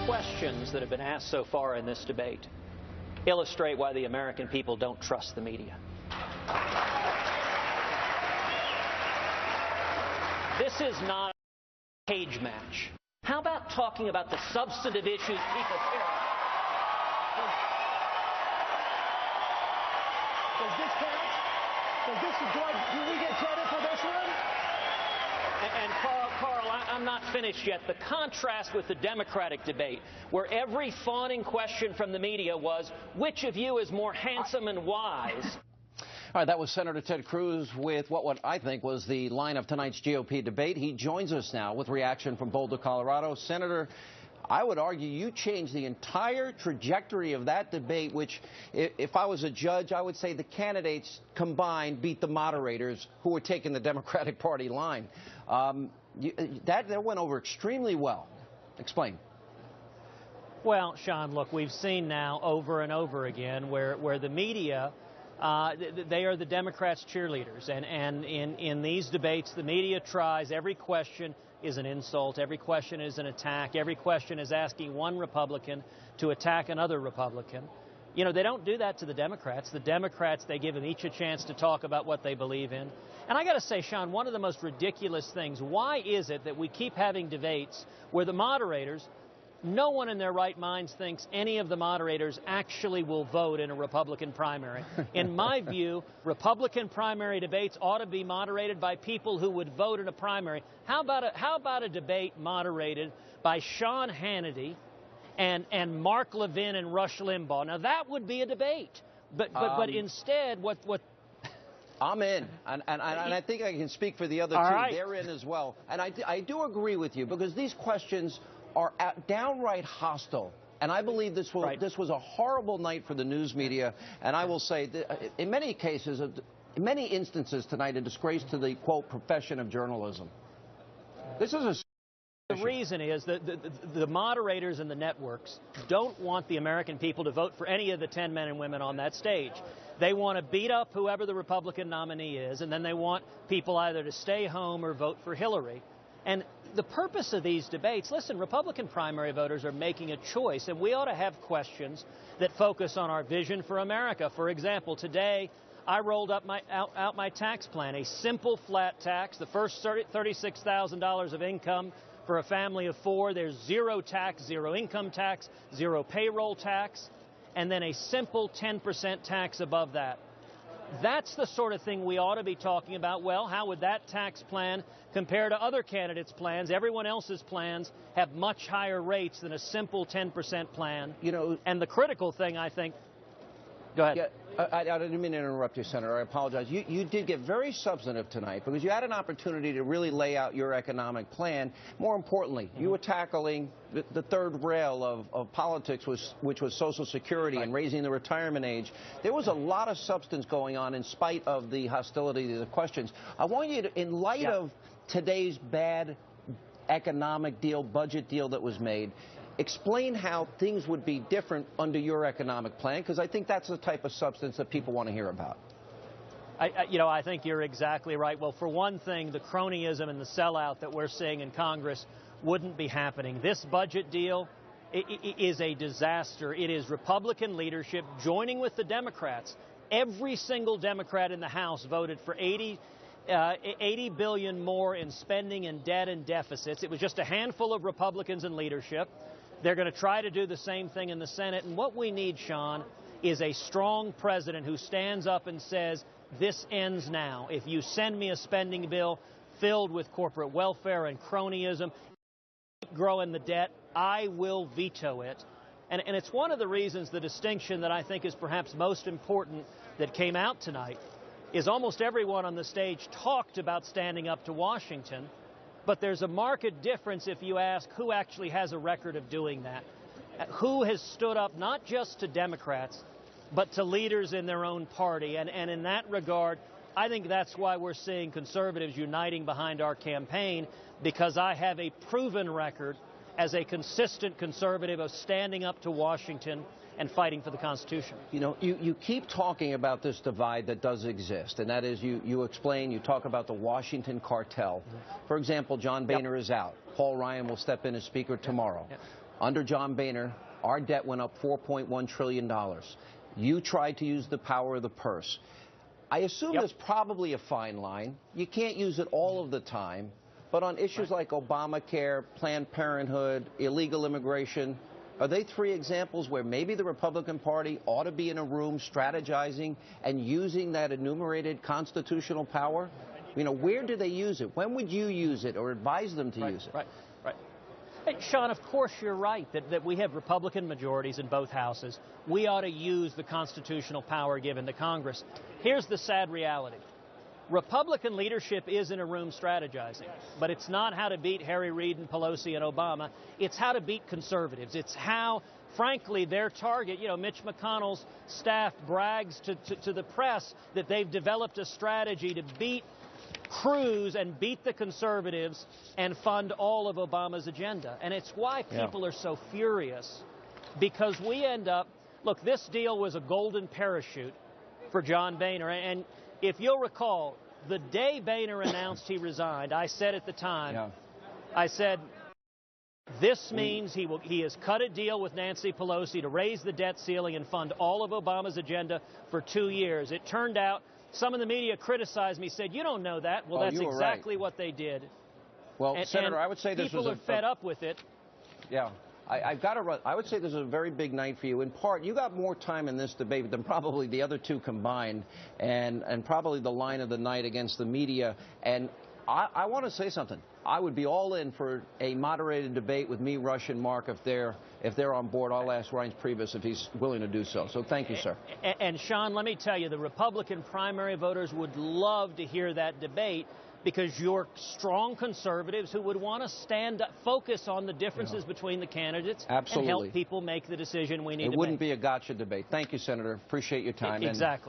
questions that have been asked so far in this debate illustrate why the American people don't trust the media. This is not a cage match. How about talking about the substantive issues people care about? Does this count? Do we get credit for this one? And Carl, I'm not finished yet. The contrast with the Democratic debate, where every fawning question from the media was, which of you is more handsome and wise? All right, that was Senator Ted Cruz with what I think was the line of tonight's GOP debate. He joins us now with reaction from Boulder, Colorado. Senator, I would argue you changed the entire trajectory of that debate, which, if I was a judge, I would say the candidates combined beat the moderators who were taking the Democratic Party line. That went over extremely well. Explain. Well, Sean, look, we've seen now over and over again where the media, they are the Democrats' cheerleaders. And in these debates, the media tries. Every question is an insult. Every question is an attack. Every question is asking one Republican to attack another Republican. You know, they don't do that to the Democrats. The Democrats, they give them each a chance to talk about what they believe in. And I got to say, Sean, one of the most ridiculous things, why is it that we keep having debates where the moderators, no one in their right minds thinks any of the moderators actually will vote in a Republican primary? In my view, Republican primary debates ought to be moderated by people who would vote in a primary. How about a debate moderated by Sean Hannity and Mark Levin and Rush Limbaugh? Now, that would be a debate. But instead, what I'm in, and I think I can speak for the other two. Right. They're in as well. And I do agree with you, because these questions are downright hostile. And I believe this was a horrible night for the news media. And I will say, that in many cases, in many instances tonight, a disgrace to the, quote, profession of journalism. This is The reason is that the moderators and the networks don't want the American people to vote for any of the 10 men and women on that stage. They want to beat up whoever the Republican nominee is, and then they want people either to stay home or vote for Hillary. And the purpose of these debates, listen, Republican primary voters are making a choice, and we ought to have questions that focus on our vision for America. For example, today I rolled up out my tax plan, a simple flat tax, the first $36,000 of income for a family of four. There's zero tax, zero income tax, zero payroll tax, and then a simple 10% tax above that. That's the sort of thing we ought to be talking about. Well, how would that tax plan compare to other candidates' plans? Everyone else's plans have much higher rates than a simple 10% plan. You know, and the critical thing, I think, go ahead. Yeah, I didn't mean to interrupt you, Senator. I apologize. You did get very substantive tonight, because you had an opportunity to really lay out your economic plan. More importantly, you were tackling the third rail of politics, which was Social Security and raising the retirement age. There was a lot of substance going on in spite of the hostility to the questions. I want you to, in light of today's bad economic deal, budget deal that was made, explain how things would be different under your economic plan, because I think that's the type of substance that people want to hear about. I think you're exactly right. Well, for one thing, the cronyism and the sellout that we're seeing in Congress wouldn't be happening. This budget deal is a disaster. It is Republican leadership joining with the Democrats. Every single Democrat in the House voted for $80 billion more in spending and debt and deficits. It was just a handful of Republicans in leadership. They're going to try to do the same thing in the Senate. And what we need, Sean, is a strong president who stands up and says, this ends now. If you send me a spending bill filled with corporate welfare and cronyism, growing the debt, I will veto it. And it's one of the reasons, the distinction that I think is perhaps most important that came out tonight, is almost everyone on the stage talked about standing up to Washington. But there's a marked difference if you ask who actually has a record of doing that. Who has stood up not just to Democrats, but to leaders in their own party. And in that regard, I think that's why we're seeing conservatives uniting behind our campaign, because I have a proven record as a consistent conservative of standing up to Washington and fighting for the Constitution. You know, you keep talking about this divide that does exist, and that is you talk about the Washington cartel. For example, John Boehner is out. Paul Ryan will step in as Speaker tomorrow. Under John Boehner, our debt went up $4.1 trillion. You tried to use the power of the purse. I assume there's probably a fine line. You can't use it all of the time. But on issues like Obamacare, Planned Parenthood, illegal immigration, are they three examples where maybe the Republican Party ought to be in a room strategizing and using that enumerated constitutional power? You know, where do they use it? When would you use it or advise them to use it? Right. Hey, Sean, of course you're right that we have Republican majorities in both houses. We ought to use the constitutional power given to Congress. Here's the sad reality. Republican leadership is in a room strategizing, but it's not how to beat Harry Reid and Pelosi and Obama. It's how to beat conservatives. It's how, frankly, their target, you know, Mitch McConnell's staff brags to the press that they've developed a strategy to beat Cruz and beat the conservatives and fund all of Obama's agenda. And it's why people are so furious, because we end up, look, this deal was a golden parachute for John Boehner. And if you'll recall, the day Boehner announced he resigned, I said at the time, I said, this means he has cut a deal with Nancy Pelosi to raise the debt ceiling and fund all of Obama's agenda for 2 years. It turned out some of the media criticized me, said, you don't know that. Well, that's exactly what they did. Well, Senator, I would say this people are fed up with it. Yeah. I've got to run. I would say this is a very big night for you. In part, you got more time in this debate than probably the other two combined, and probably the line of the night against the media. And I want to say something. I would be all in for a moderated debate with me, Rush, and Mark if they're on board. I'll ask Reince Priebus if he's willing to do so. So thank you, sir. And Sean, let me tell you, the Republican primary voters would love to hear that debate, because you're strong conservatives who would want to focus on the differences between the candidates and help people make the decision we need to make. It wouldn't be a gotcha debate. Thank you, Senator. Appreciate your time. Exactly.